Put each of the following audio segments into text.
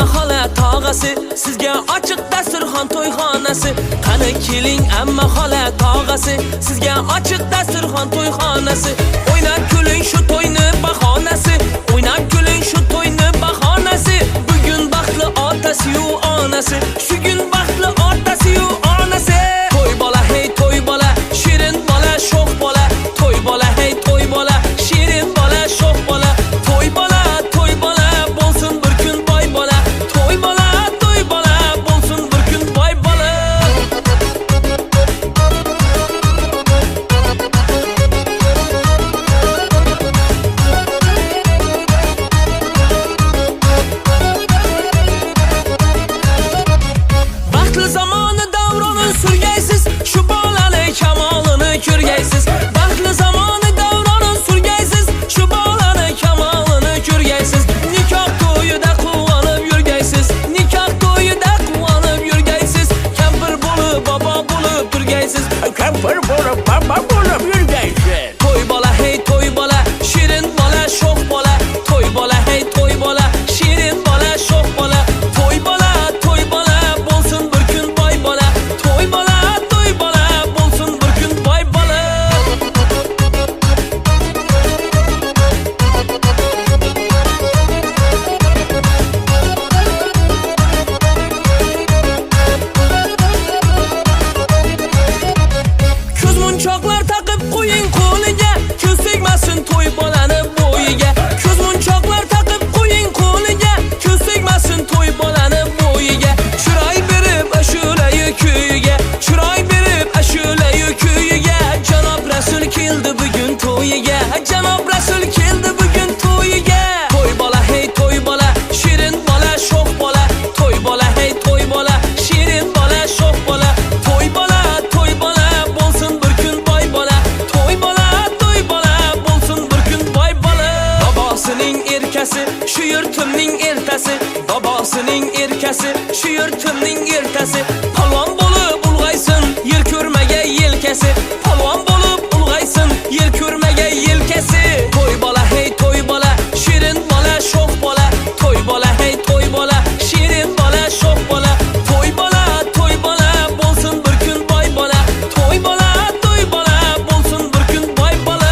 xola tog'asi, sizga ochiq dasturxon to'yxonasi. Qani keling amma xola tog'asi, sizga ochiq dasturxon to'yxonasi. O'ynab kuling shu to'yni bahonasi, o'ynab kuling shu to'yni bahonasi. Bugun baxtli otasi-yu onasi, shu kun baxtli otasi-yu onasi. To'y bola hey to'y bola, shirin bola sho'x bola. To'y bola hey to'y bola, shirin bola sho'x bola. To'y bola bo'lsin bir kun boy bola. To'y bola bo'lsin bir kun boy bola. Baxtli zamoni davronin surgaysiz, shu bolaning kamolini ko'rgaysiz. Baxtli zamoni davronin surgaysiz, shu bolaning kamolini ko'rgaysiz. Nikoh to'yida quvonib yurgaysiz, nikoh to'yida quvonib yurgaysiz. Kampir bo'lib bobo bo'lib turgaysiz, kampir bo'lib bobo bo'lib yurgaysiz. To'y bola hey to'y bola, shirin bola sho'x bola. To'y bola hey to'y bola, shirin bola sho'x bola. To'y bola bo'lsin bir kun boy bola. To'y bola bo'lsin bir kun boy bola. Ko'z munchoqlar taqib qo'ying qo'liga, ko'z tegmasin to'y bolani bo'yiga. Ko'z munchoqlar taqib qo'ying qo'liga, ko'z tegmasin to'y bolani bo'yiga. Chiroy berib ashulayi kuyiga, chiroy berib ashulayi kuyiga. Janob Rasul keldi bugun to'yiga, janob Rasul keldi bugun to'yiga. To'y bola hey to'y bola, shirin bola sho'x bola. To'y bola hey to'y bola, shirin bola sho'x bola. To'y bola bo'lsin bir kun boy bola. To'y bola bo'lsin bir kun boy bola. Babosining erkasi, shu yurtimning ertasi. Babosining erkasi, shu yurtimning ertasi. Polvon bo'lib ulg'aysin, yer ko'rmagay yelkasi. Polvon bo'lib ulg'aysin, yer ko'rmagay yelkasi. To'y bola hey to'y bola, shirin bola sho'x bola. To'y bola hey to'y bola, shirin bola sho'x bola. To'y bola bo'lsin bir kun boy bola. To'y bola bo'lsin bir kun boy bola.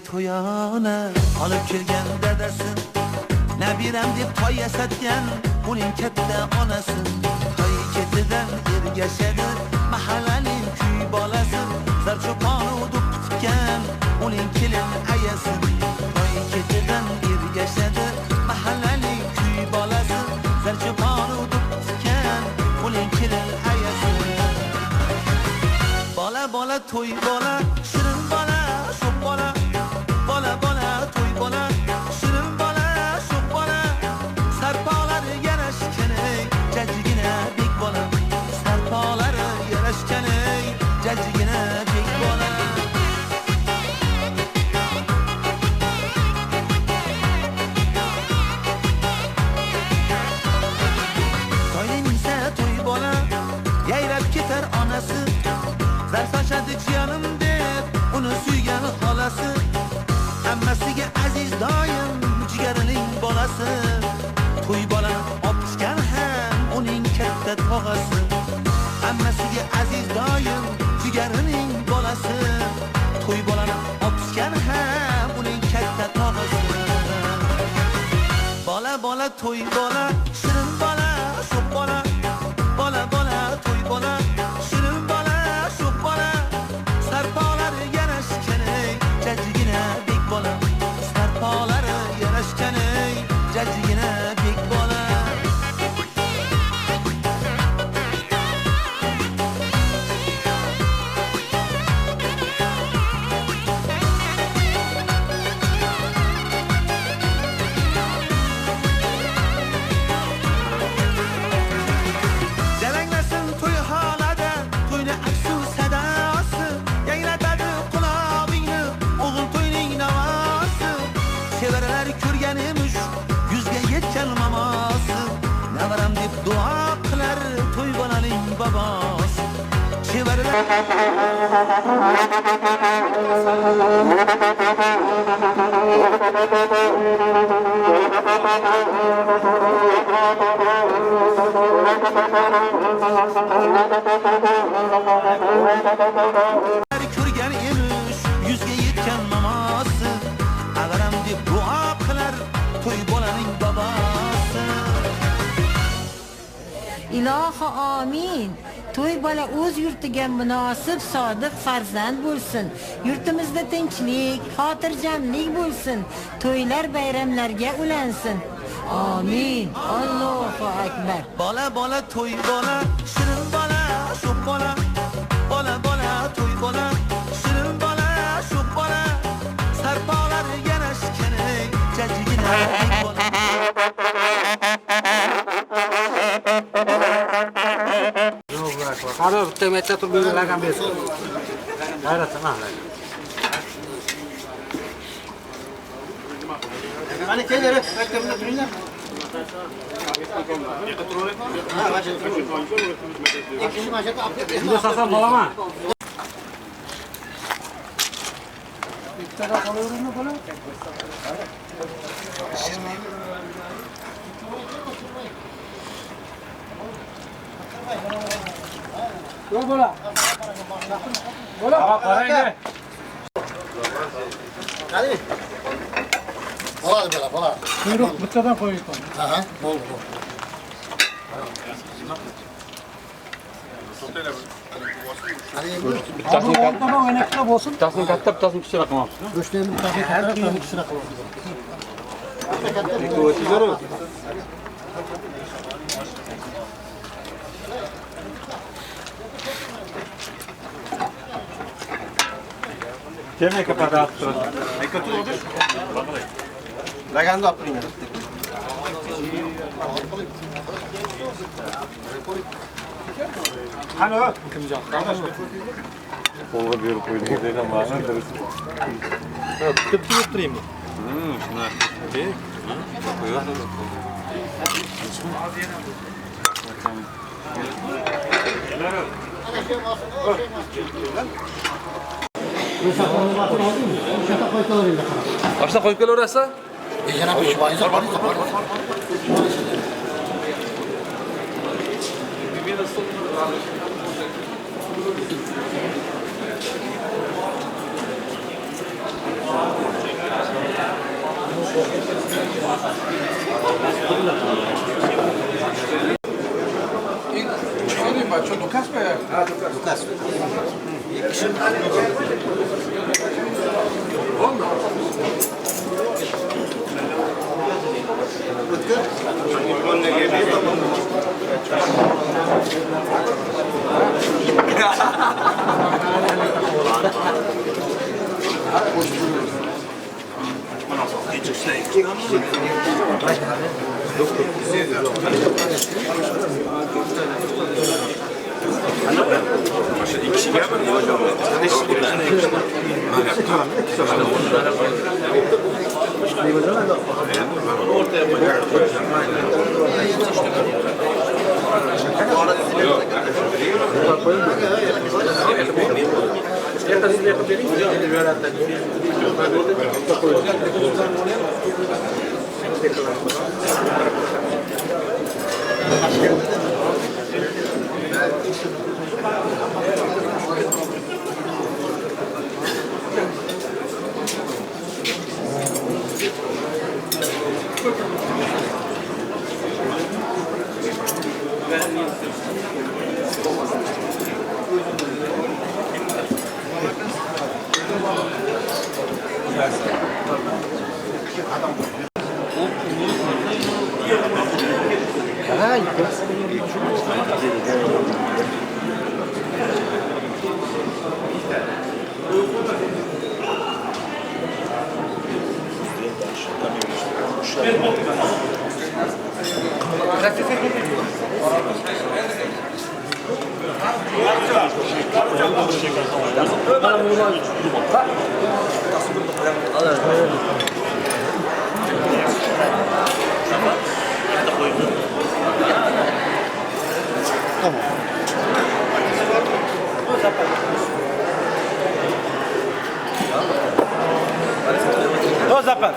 to'yona olib kelgan dadasi, nabiram deb toy yasatgan uning katta onasi. Toy ketidan ergashadi mahallaning kuy bolasi, zarcho'pon udib tutgan uning kelin ayasi. Toy ketidan ergashadi mahallaning kuy bolasi, zarcho'pon udib tutgan uning kelin ayasi. Bola bola to'y bola, shirin bola, sho'x bola. Bola bola to'y bola, shirin bola, sho'x bola. Sarpolari yarashgan ey, jajjigina bek bola. Sarpolari yarashgan ey, jajjigina bek bola. To'yning esa to'y bola, yayrab ketar onasi. Zar sochadi jiyanim deb uni suygan xolasi. Hammasiga aziz doim jigarining bolasi. To'y bolani opishgan ham uning katta tog'asi. Hammasiga aziz doim jigarining bolasi. To'y bolani opishgan ham uning katta tog'asi. Bola bola to'y bola, shirin bola, sho'x bola. Bola bola to'y bola, shirin bola, sho'x bola. Sarpolari yarashgan ey, jajjigina bek bola. Sarpolari yarashgan ey, jajjigina bek bola. Jalanglasin to'y holada, to'yni aksu sadosi. Yanglatadi qulog'ingni o'g'il to'yning navosi. Sevaralar ko'rgan emish yuzga yetgan mamosi. Navaram deb duo qilar to'y bolaning bobosi. Sevaralar ko'rgan emish yuzga yetgan mamosi. Avaram deb duo qilar to'y bolaning bobosi. Ilohi amin. To'y bola o'z yurtiga munosib sodiq farzand bo'lsin. Yurtimizda tinchlik, xotirjamlik bo'lsin. To'ylar bayramlarga ulansin. Amin. Allohu akbar. Bola bola to'y bola, shirin bola, sho'x bola. Bola bola to'y bola, shirin bola, sho'x bola. Sarpolari yarashgan ey, jajjigina bek bola. Hadi bitta metcha turib lagan bersin. Hayratsan ha. Mana keladi, maktabda turinglar. Ha, mana. Ikkinchi mashaqa olib ketdi. Bunda sasam bo'laman. Bittaga qolaveradi bola. Yo'q bola. Bola, qarang. Qani? Bo'ladi bola. Yo'q, bittadan qo'yib. Ha, bo'ldi. Bittasini katta o'ynakda bo'lsin. Bittasini katta, bittasini kichikroq qilmoq. Go'shtni bittasi katta, bittasi kichikroq qilamiz. Keling kapada turadi. Laganda olib turinglar. Qani, kimjon? Qo'lga berib qo'ydik degan ma'no durust. Kutib turaymi? Shuna. Qo'yadi. Boshqa qo'yib kelaverasizlar? Yana bir ish bor, To zapal.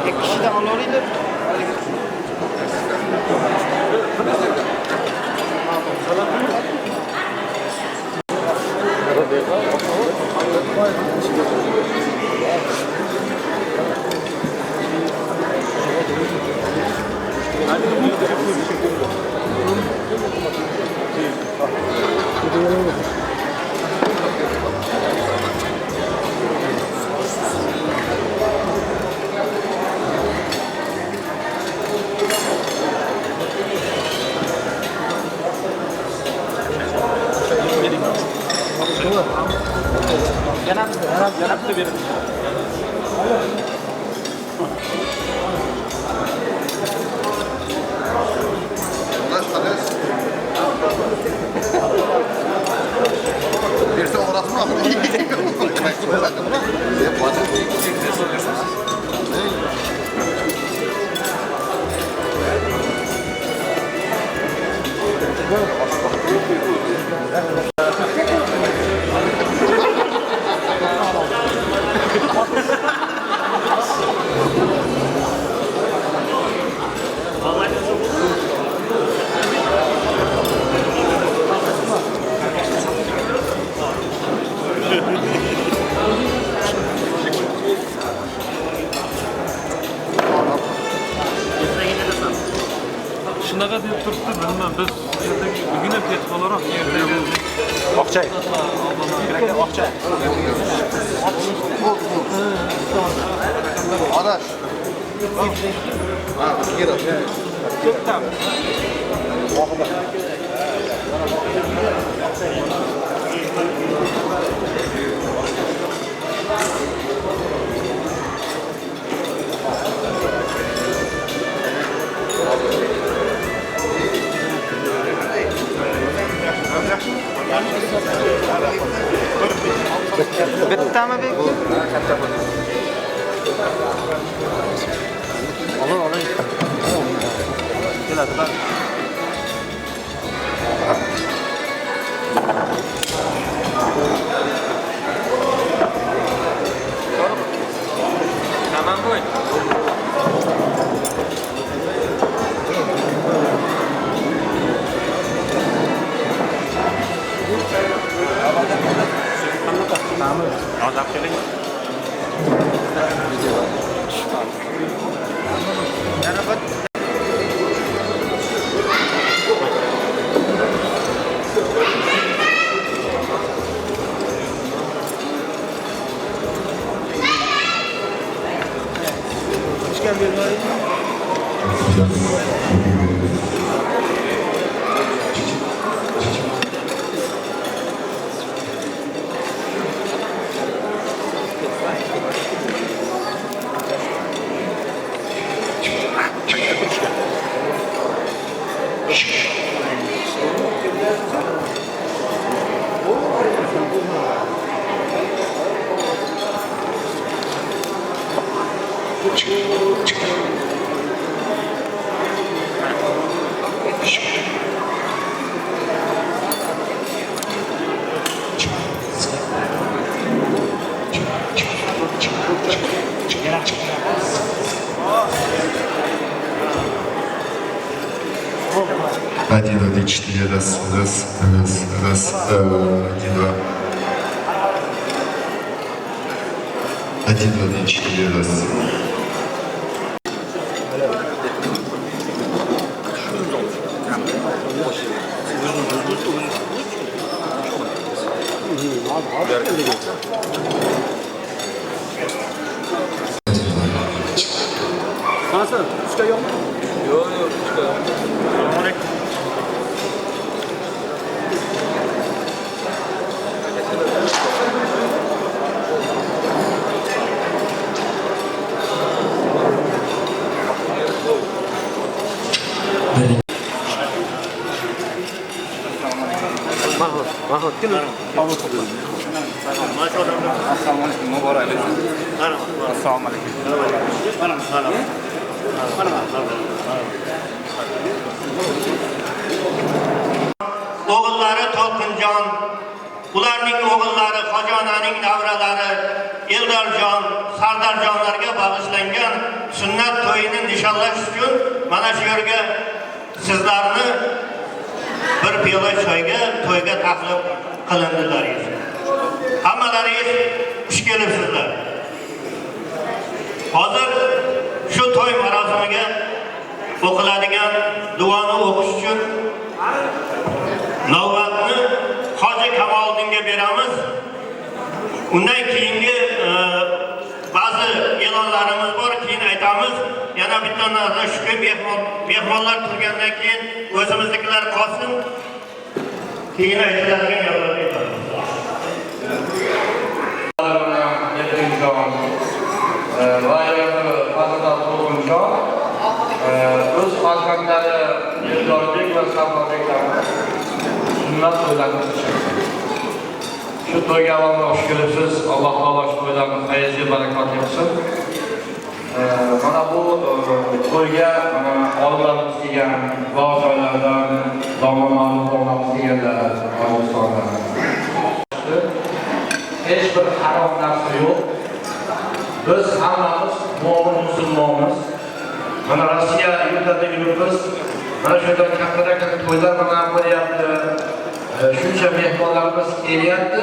Jak kişi de aloruyla Yanap da verin. Birisi orası mı abi? Shunaqa deb turibdi, bilmem biz bugün hep ketib olaroq yerda Oqchay. Oqchay. Adaş. Ha, gir abi. ketdim. Bittami bek? Olin. Keladi, bak. Tamam qo'y. Hozir keling. Yana bir Один, два, три, четыре, раз, один, два. Один, два, три, четыре, раз. Oğulları Tolqinjon, ularning o'g'illari Xojonaning davralari Eldarjon, Sardarjonlarga bag'ishlangan sunnat to'yini nishonlash uchun mana shu yerga sizlarni bir piyola choyga to'yga taklif qilindilar. Hammalaringiz xush kelibsizlar. Hozir shu to'y marosimiga o'qiladigan duoni o'qish uchun navbatni Hoji Kamoliddinga beramiz. Undan keyingi ba'zi e'lonlarimiz bor, keyin aytamiz. Yana bitta narsa shuki, mehmonlar turgandan keyin o'zimiznikilar qolsin. Keyin aytiladigan gaplarni aytamiz. O'z farzandlari Eldorjon va Sardorbeklarni sunnat to'ylarini o'tkazishadi. Shu to'yga avvalroq xush kelibsiz. Alloh taolo shu to'ylarni fayzli barakotli qilsin. Mana bu to'yga olimlarimiz kelgan, voqealardan zamonlarimiz o'rnamiz kelganlar, Afg'onistonda. Hech bir harom narsa yo'q. Biz hammamiz mo'min musulmonmiz. Mana Rossiya yurtida yuribmiz. Mana shu yerda katta to'ylar mana bo'lyapti. Shuncha mehmonlarimiz kelyapti.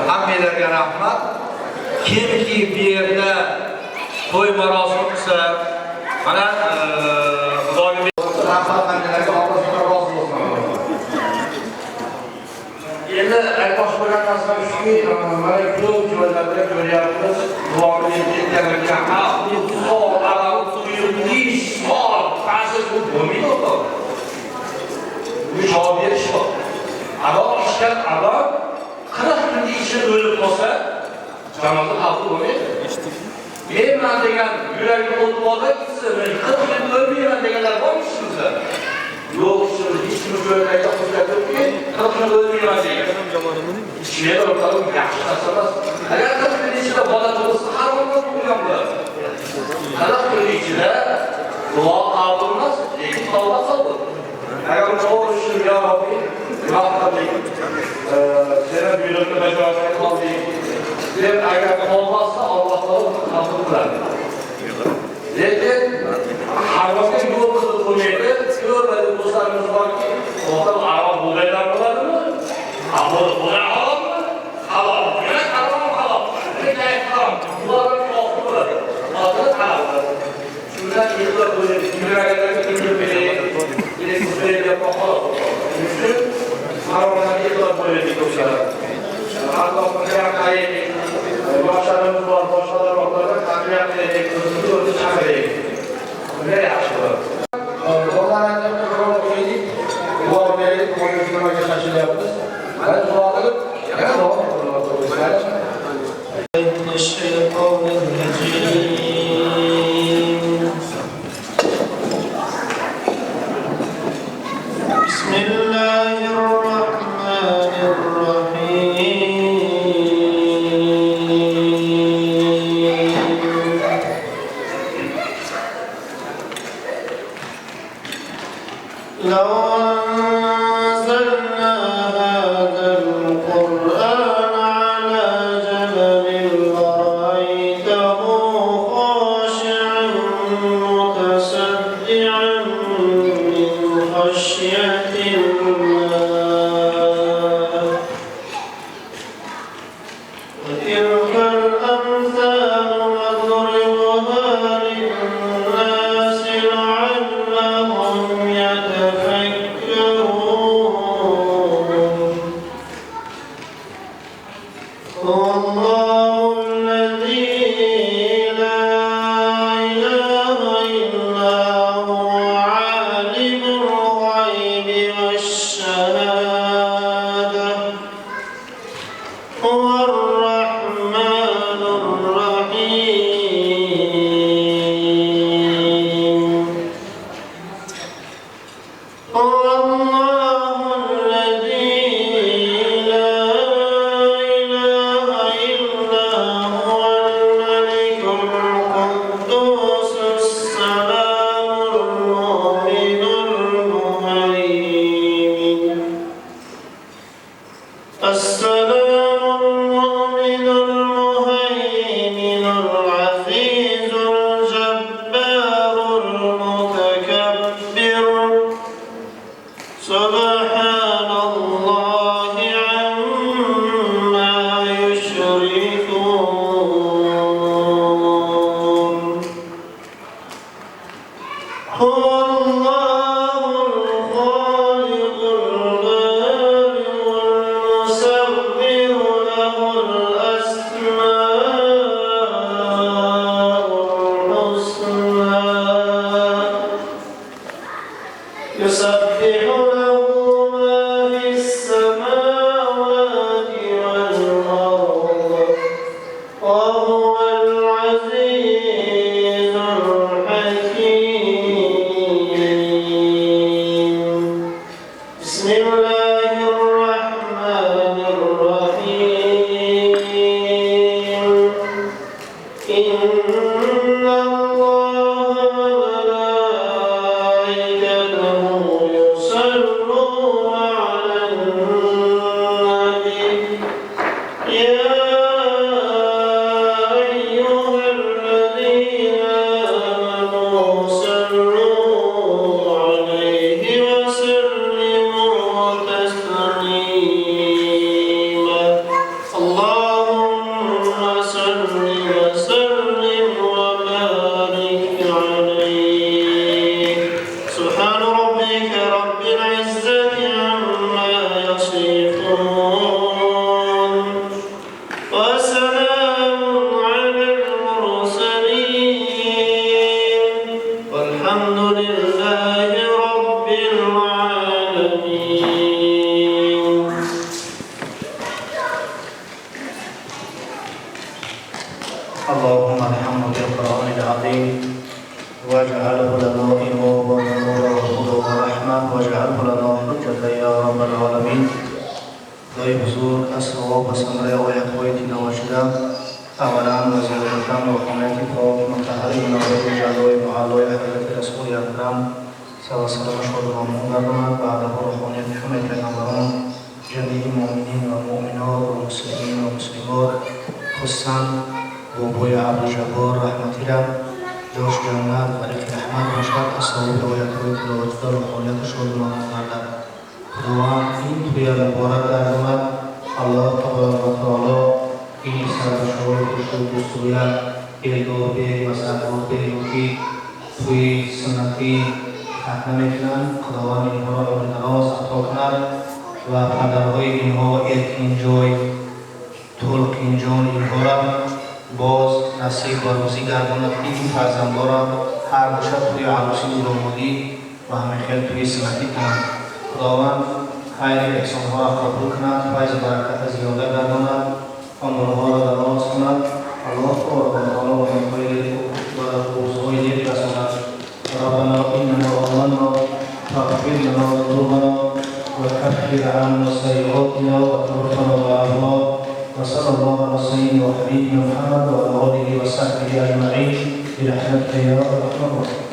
Hammalarga rahmat. Kimki bu yerda to'y marosimi qilsa, mana Xudoga rahmatlarga Alloh rozi bo'lsin. Endi aytmoqchi bo'lgan narsam shuki, mana ko'p joylarda ko'ryapmiz, duoga yetganlarga javob berish bor. Adoq ishgan odam 40 kun ichida o'lib qolsa, janoza qabul bo'lmaydi. Men degan yuragi o'tib olib ketsa, men 40 kun o'lmayman deganlar bormi sizda? Yo'q, siz hech kim joylarga qo'shiladi-ki, 40 kun o'lmayman degan. Ishlar o'rtalab yaxshi narsa emas. Agar 40 kun ichida bola tug'ilsa, harom bo'lgan bo'ladi. 40 kun ichida duo qabul emas, lekin tavba qabul. Agar to'g'ri shu javobi vaqtlik seni buyruqni bajarmay qoldik deb agar qolmasa Alloh taolo qabul qiladi. Lekin haromga yo'l qilib qo'ymaydi. Ko'rmadi do'stlarimiz borki, to'g'ri harom bo'lganlar bo'ladimi? Qabul bo'ladimi? Halol. Yana harom. Lekin harom. Bularni qabul qiladi. Hozir harom. Shundan e'tibor qo'yib, yuragiga kirib beraylik. Bizga qo'yib, haromlarga e'tibor qo'yaylik do'stlar. Allohga qaytaylik. Boshlarimiz bor, boshlar o'rtada qadriyat qilaylik, o'zimizni o'zi chaqiraylik. Bunga yaxshi bo'ladi. Bolalarga birov qo'ydik, duo beraylik, qo'yishga shashilyapmiz. Mana duo qilib, yana duo qilib بسم الله الرحمن الرحيم السلام المؤمن المهيمن العزيز الجبار المتكبر سبحان الله عما يشركون هو الله الخالق البارئ المصور له الأسماء الحسنى يسبح له ما في السماوات والأرض وهو العزيز الحكيم بسم الله الرحمن الرحيم إن الله وملائكته يصلون على النبي يا أيها الذين آمنوا صلوا عليه وسلموا تسليما اللهم صل وسلم وبارك عليه سبحان ربك رب العزة عما يصفون وسلام على المرسلين والحمد لله رب العالمين اللهم ارحمنا بالقرآن العظيم واجعله لنا إماما ونورا وهدى ورحمة واجعله لنا حجة يا رب العالمين. دعای بزرگ از ثواب و ثمره آیت‌های تلاوت‌شده اولا وزیرتان و خانه پاک مطهر مناظر جلوه محلای حضرت رسول اکرم صلی الله علیه و سلم شادمان گرداند بعد روحانیت شما پیغمبران جمیع مؤمنین و مؤمنات و مسلمین و مسلمات خصوصاً بابای عبدالجبار رحمتی را داشت جنت و رفیق رحمت باشد از ثواب آیت‌های تلاوت‌شده روحانیت شادمان گردد. خداوند این توی مبارک در اومد الله تبارک و تعالی این سرشار خوشو بسویت ایدابه و سرگابه که توی سنتی ختم میکنن خداوند اینها را به دراز عطا کند و پدرهای اینها اینجای طلق اینجان اینها را باز نصیب و روزی گرداند که این فرزندها را هر دو شب توی عروسی نورآمادی و همه خیل توی سنتی کنند. خداوند خیر احسانها را قبول کند فیض برکت زیاده گرداند عمرها را دراز کند الله تبارک و تعالی و روزهای نیک رساند. ربنا اننا آمنا فاغفر لنا ذنوبنا وكفر عنا سيئاتنا وتوفنا مع الابرار وصلى الله على سيدنا وحبيبنا محمد وعلى اله وصحبه اجمعين برحمتك يا ارحم الراحمين.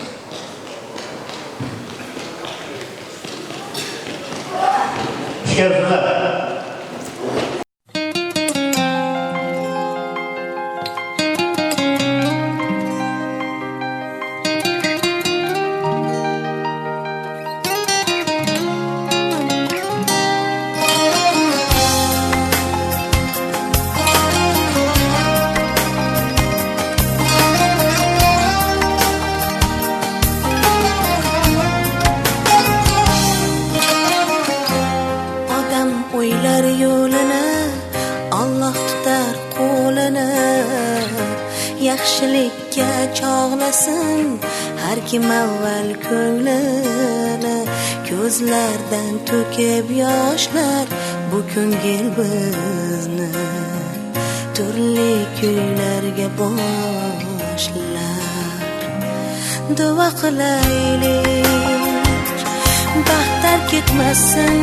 yaxshilikka chog'lasin har kim avval ko'nglini ko'zlardan to'kib yoshlar bu ko'ngil bizni turli kuylarga boshlar duo qilaylik baxtlar ketmasin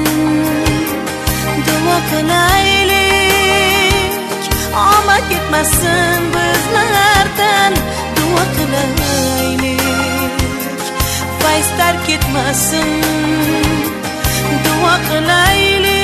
duo qilaylik omad ketmasin bizlardan duo qilaylik fayzlar ketmasin duo qilaylik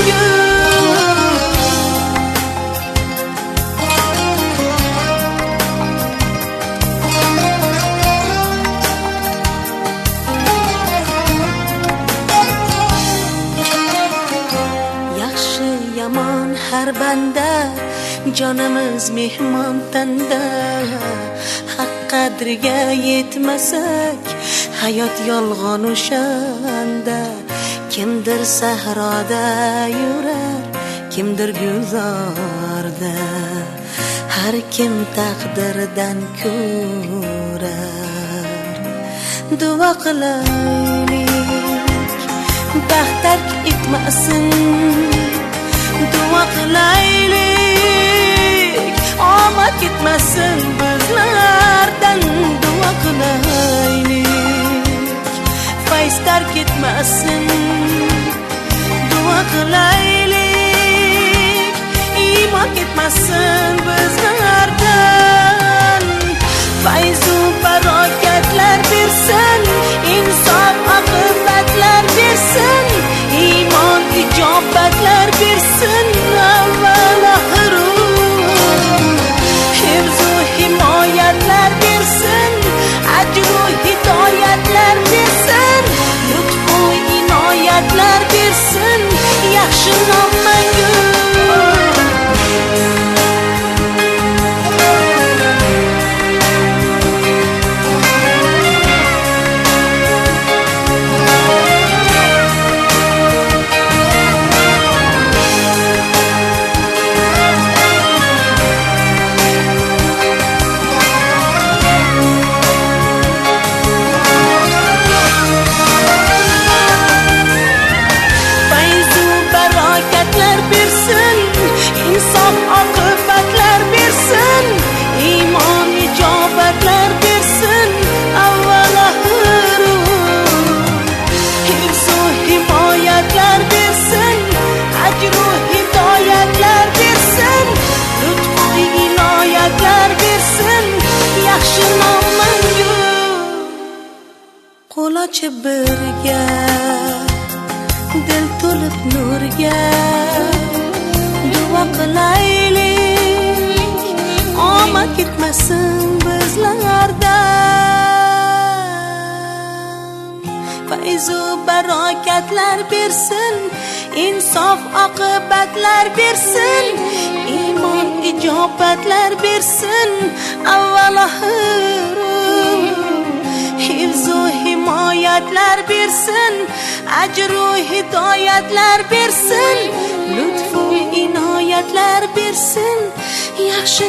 mangu. Yaxshi yomon har banda, jonimiz mehmon tanda. Haq qadriga yetmasak, hayot yolg'on o'shanda. Kimdir sahroda yurar, kimdir gulzorda. Har kim taqdirdan ko'rar. Duo qilaylik, baxt tark etmasin. Duo qilaylik, omad ketmasin bizlardan. Duo qilaylik, fayz tark etmasin. Duo qilaylik, iymon ketmasin bizlardan. Fayzu barokatlar bersin, insof oqibatlar bersin, iymon ijobatlar bersin. Avval oxiru hifzu himoyatlar bersin, ajru hidoyatlar bersin, lutfu inoyatlar bersin. Yaxshi nom mangu. Qo'lochi birga, dil to'lib nurga. Duo qilaylik, omad ketmasin bizlardan. Fayzu barokatlar bersin, insof oqibatlar bersin, iymon ijobatlar bersin. Avval oxiru hifzu himoyatlar bersin, ajru hidoyatlar bersin, lutfu inoyatlar bersin. Yaxshi